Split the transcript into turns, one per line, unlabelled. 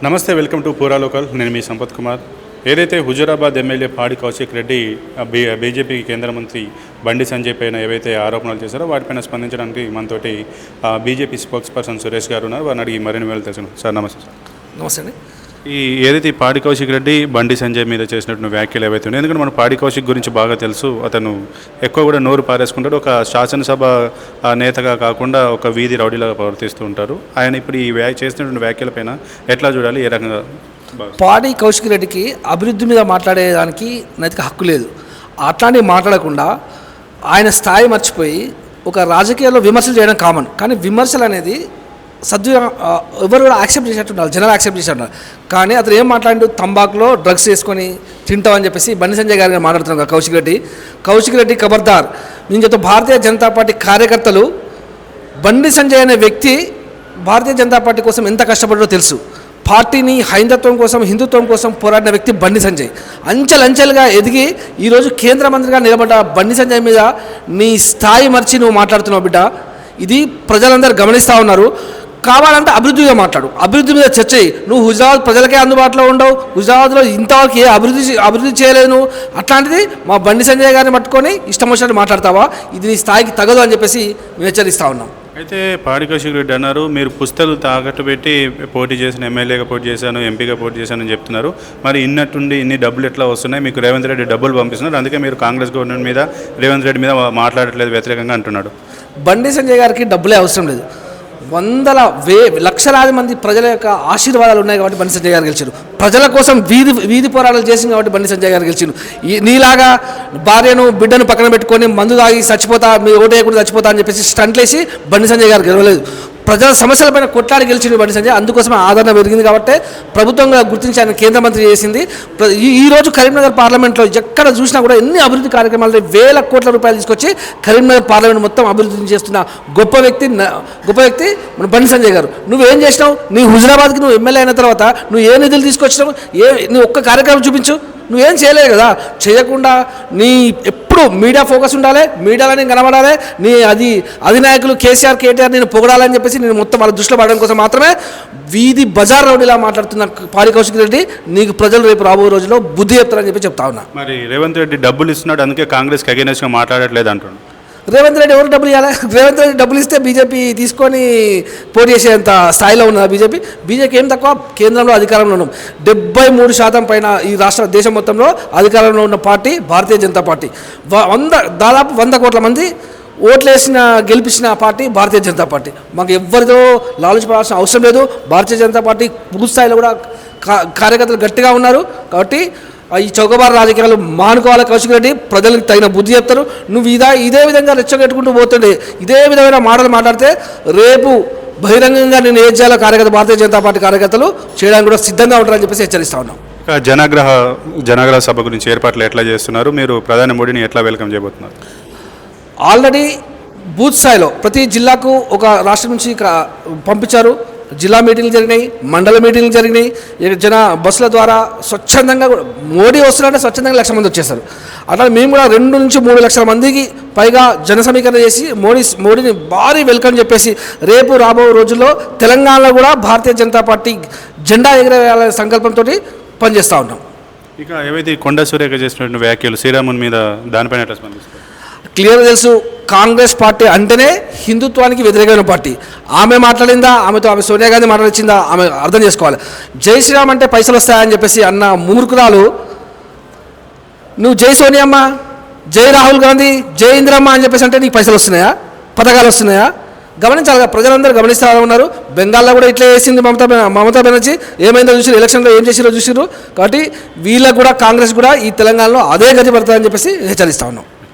నమస్తే, welcome to పూరా local. నేను మీ సంపత్ కుమార్. ఏదైతే హుజూరాబాద్ ఎమ్మెల్యే పాడి కౌశిక్ రెడ్డి బీజేపీ కేంద్ర మంత్రి బండి సంజయ్ పైన ఏవైతే ఆరోపణలు చేశారో వాటిపైన స్పందించడానికి మనతోటి బీజేపీ స్పోక్స్ పర్సన్ సురేష్ గారు ఉన్నారు. వారిని అడిగి మరిన్ని వేలు తెలుసుకున్నాం. సార్ నమస్తే. సార్
నమస్తే అండి.
ఏదైతే పాడి కౌశిక్ రెడ్డి బండి సంజయ్ మీద చేసినటువంటి వ్యాఖ్యలు ఏవైతే ఉన్నాయి, ఎందుకంటే మన పాడి కౌశిక్ గురించి బాగా తెలుసు. అతను ఎక్కువ కూడా నోరు పారేసుకుంటాడు. ఒక శాసనసభ నేతగా కాకుండా ఒక వీధి రౌడీలాగా ప్రవర్తిస్తూ ఉంటారు. ఆయన ఇప్పుడు ఈ చేసినటువంటి వ్యాఖ్యలపైన ఎట్లా చూడాలి, ఏ రకంగా?
పాడి కౌశిక్ రెడ్డికి అభివృద్ధి మీద మాట్లాడేదానికి నైతిక హక్కు లేదు. అట్లాంటివి మాట్లాడకుండా ఆయన స్థాయి మర్చిపోయి ఒక రాజకీయాల్లో విమర్శలు చేయడం కామన్. కానీ విమర్శలు అనేది ఎవరు కూడా యాక్సెప్ట్ చేసేట్టు ఉండాలి, జనాలు యాక్సెప్ట్ చేసేట్టు ఉండాలి. కానీ అతను ఏం మాట్లాడు, తంబాకులో డ్రగ్స్ వేసుకొని తింటామని చెప్పేసి బండి సంజయ్ గారిని మాట్లాడుతున్నాం. కౌశిక్ రెడ్డి ఖబర్దార్. నేను చెప్తా, భారతీయ జనతా పార్టీ కార్యకర్తలు బండి సంజయ్ అనే వ్యక్తి భారతీయ జనతా పార్టీ కోసం ఎంత కష్టపడారో తెలుసు. పార్టీని హైందత్వం కోసం, హిందుత్వం కోసం పోరాడిన వ్యక్తి బండి సంజయ్. అంచెలంచెలుగా ఎదిగి ఈరోజు కేంద్ర మంత్రిగా నిలబడ్డ బండి సంజయ్ మీద నీ స్థాయి మర్చి నువ్వు మాట్లాడుతున్నావు బిడ్డ. ఇది ప్రజలందరూ గమనిస్తూ ఉన్నారు. కావాలంటే అభివృద్ధిగా మాట్లాడు, అభివృద్ధి మీద చర్చ చేయి. నువ్వు హుజరాబాద్ ప్రజలకే అందుబాటులో ఉండవు, హుజరాబాద్లో ఇంతవరకు ఏ అభివృద్ధి చేయలేదు. అట్లాంటిది మా బండి సంజయ్ గారిని పట్టుకొని ఇష్టం వచ్చినట్టు మాట్లాడతావా? ఇది నీ స్థాయికి తగదు అని చెప్పేసి మేము హెచ్చరిస్తూ ఉన్నాం.
అయితే పాడి కౌశిక్ రెడ్డి అన్నారు, మీరు పుస్తలు తాకట్టు పెట్టి పోటీ చేసిన, ఎమ్మెల్యేగా పోటీ చేశాను, ఎంపీగా పోటీ చేశానని చెప్తున్నారు. మరి ఇన్నట్టుండి ఇన్ని డబ్బులు ఎట్లా వస్తున్నాయి? మీకు రేవంత్ రెడ్డి డబ్బులు పంపిస్తున్నారు, అందుకే మీరు కాంగ్రెస్ గవర్నమెంట్ మీద, రేవంత్ రెడ్డి మీద మాట్లాడట్లేదు, వ్యతిరేకంగా అంటున్నాడు.
బండి సంజయ్ గారికి డబ్బులే అవసరం లేదు. లక్షలాది మంది ప్రజల యొక్క ఆశీర్వాదాలు ఉన్నాయి కాబట్టి బండి సంజయ్ గారు గెలిచారు. ప్రజల కోసం వీధి పోరాటాలు చేసింది కాబట్టి బండి సంజయ్ గారు గెలిచారు. నీలాగా భార్యను బిడ్డను పక్కన పెట్టుకొని మందు తాగి చచ్చిపోతా, మీ ఓటు వేయకుండా చచ్చిపోతా అని చెప్పేసి స్టంట్లేసి బండి సంజయ్ గారు గెలవలేదు. ప్రజల సమస్యలపైన కొట్లాడి గెలిచింది బండి సంజయ్. అందుకోసం ఆదరణ పెరిగింది కాబట్టి ప్రభుత్వంగా గుర్తించి ఆయన కేంద్ర మంత్రి చేసింది. ఈరోజు కరీంనగర్ పార్లమెంట్లో ఎక్కడ చూసినా కూడా ఎన్ని అభివృద్ధి కార్యక్రమాలు, వేల కోట్ల రూపాయలు తీసుకొచ్చి కరీంనగర్ పార్లమెంట్ మొత్తం అభివృద్ధి చేస్తున్న గొప్ప వ్యక్తి మన బండి సంజయ్ గారు. నువ్వేం చేసినావు? నీ హుజరాబాద్కి నువ్వు ఎమ్మెల్యే అయిన తర్వాత నువ్వు ఏ నిధులు తీసుకొచ్చినావు? నీ ఒక్క కార్యక్రమం చూపించు. నువ్వేం చేయలేదు కదా. చేయకుండా నీ ఎప్పుడు మీడియా ఫోకస్ ఉండాలి, మీడియాలో నేను కనబడాలి, నీ అధినాయకులు కేసీఆర్, కేటీఆర్ నేను పొగడాలని చెప్పేసి నేను మొత్తం వాళ్ళ దృష్టిలో పడడం కోసం మాత్రమే వీధి బజార్ రౌడీలా మాట్లాడుతున్న పాడి కౌశిక్ రెడ్డి నీకు ప్రజలు రేపు రాబోయే రోజుల్లో బుద్ధి చెప్తారని చెప్పి చెప్తా ఉన్నా.
మరి రేవంత్ రెడ్డి డబ్బులు ఇస్తున్నాడు, అందుకే కాంగ్రెస్కి అగైనెస్ట్గా మాట్లాడట్లేదు అంటున్నాడు.
రేవంత్ రెడ్డి ఎవరు డబ్బులు ఇవ్వాలి? రేవంత్ రెడ్డి డబ్బులు ఇస్తే బీజేపీ తీసుకొని పోటీ చేసేంత స్థాయిలో ఉన్న బీజేపీ ఏం తక్కువ, కేంద్రంలో అధికారంలో ఉన్నాం. 73% పైన ఈ దేశం మొత్తంలో అధికారంలో ఉన్న పార్టీ భారతీయ జనతా పార్టీ. దాదాపు 100 కోట్ల మంది గెలిపించిన పార్టీ భారతీయ జనతా పార్టీ. మాకు ఎవరితో లాలూచిపడాల్సిన అవసరం లేదు. భారతీయ జనతా పార్టీ పూర్తి స్థాయిలో కూడా కార్యకర్తలు గట్టిగా ఉన్నారు. కాబట్టి ఈ చౌకబారు రాజకీయాలు మానుకోవాలి. కౌశిక్ రెడ్డి ప్రజలకు తగిన బుద్ధి చెప్తారు. నువ్వు ఇదే విధంగా రెచ్చగొట్టుకుంటూ పోతుండే, ఇదే విధమైన మాటలు మాట్లాడితే రేపు బహిరంగంగా నేను ఏం చేయాలో భారతీయ జనతా పార్టీ కార్యకర్తలు చేయడానికి కూడా సిద్ధంగా ఉంటారని చెప్పేసి హెచ్చరిస్తా ఉన్నాం.
జనగ్రహ సభ గురించి ఏర్పాట్లు ఎట్లా చేస్తున్నారు? మీరు ప్రధాని మోడీని ఎట్లా వెల్కమ్ చేయబోతున్నారు?
ఆల్రెడీ బూత్ స్థాయిలో ప్రతి జిల్లాకు ఒక రాష్ట్రం నుంచి పంపించారు. జిల్లా మీటింగ్లు జరిగినాయి, మండల మీటింగ్లు జరిగినాయి. బస్సుల ద్వారా స్వచ్ఛందంగా మోడీ వస్తున్నారంటే స్వచ్ఛందంగా 1,00,000 మంది వచ్చేస్తారు. అట్లా మేము కూడా 2 నుంచి 3 లక్షల మందికి పైగా జన సమీకరణ చేసి మోడీని భారీ వెల్కమ్ చెప్పేసి రేపు రాబో రోజుల్లో తెలంగాణలో కూడా భారతీయ జనతా పార్టీ జెండా ఎగరేయాలనే సంకల్పంతో పనిచేస్తూ ఉంటాం.
ఇక ఏవైతే కొండా సురేఖ చేసినటువంటి వ్యాఖ్యలు శ్రీరాముని మీద, దానిపైన ఎట్లా స్పందిస్తారు?
క్లియర్గా తెలుసు, కాంగ్రెస్ పార్టీ అంటేనే హిందుత్వానికి వ్యతిరేకమైన పార్టీ. ఆమె మాట్లాడిందా, ఆమె సోనియా గాంధీ మాట్లాడించిందా ఆమె అర్థం చేసుకోవాలి. జై శ్రీరామ్ అంటే పైసలు వస్తాయని చెప్పేసి అన్న మూర్ఖురాలు, నువ్వు జై సోనియమ్మ, జై రాహుల్ గాంధీ, జై ఇందిరమ్మ అని చెప్పేసి అంటే నీకు పైసలు వస్తున్నాయా, పథకాలు వస్తున్నాయా? గమనించాలి. ప్రజలందరూ గమనిస్తూ ఉన్నారు. బెంగాల్లో కూడా ఇట్లా చేసింది మమతా బెనర్జీ. ఏమైందో చూసిరు, ఎలక్షన్లో ఏం చేసిరో చూసిరు. కాబట్టి వీళ్ళకు కూడా, కాంగ్రెస్ కూడా ఈ తెలంగాణలో అదే గతి పడుతుందని చెప్పేసి హెచ్చరిస్తూ ఉన్నాం.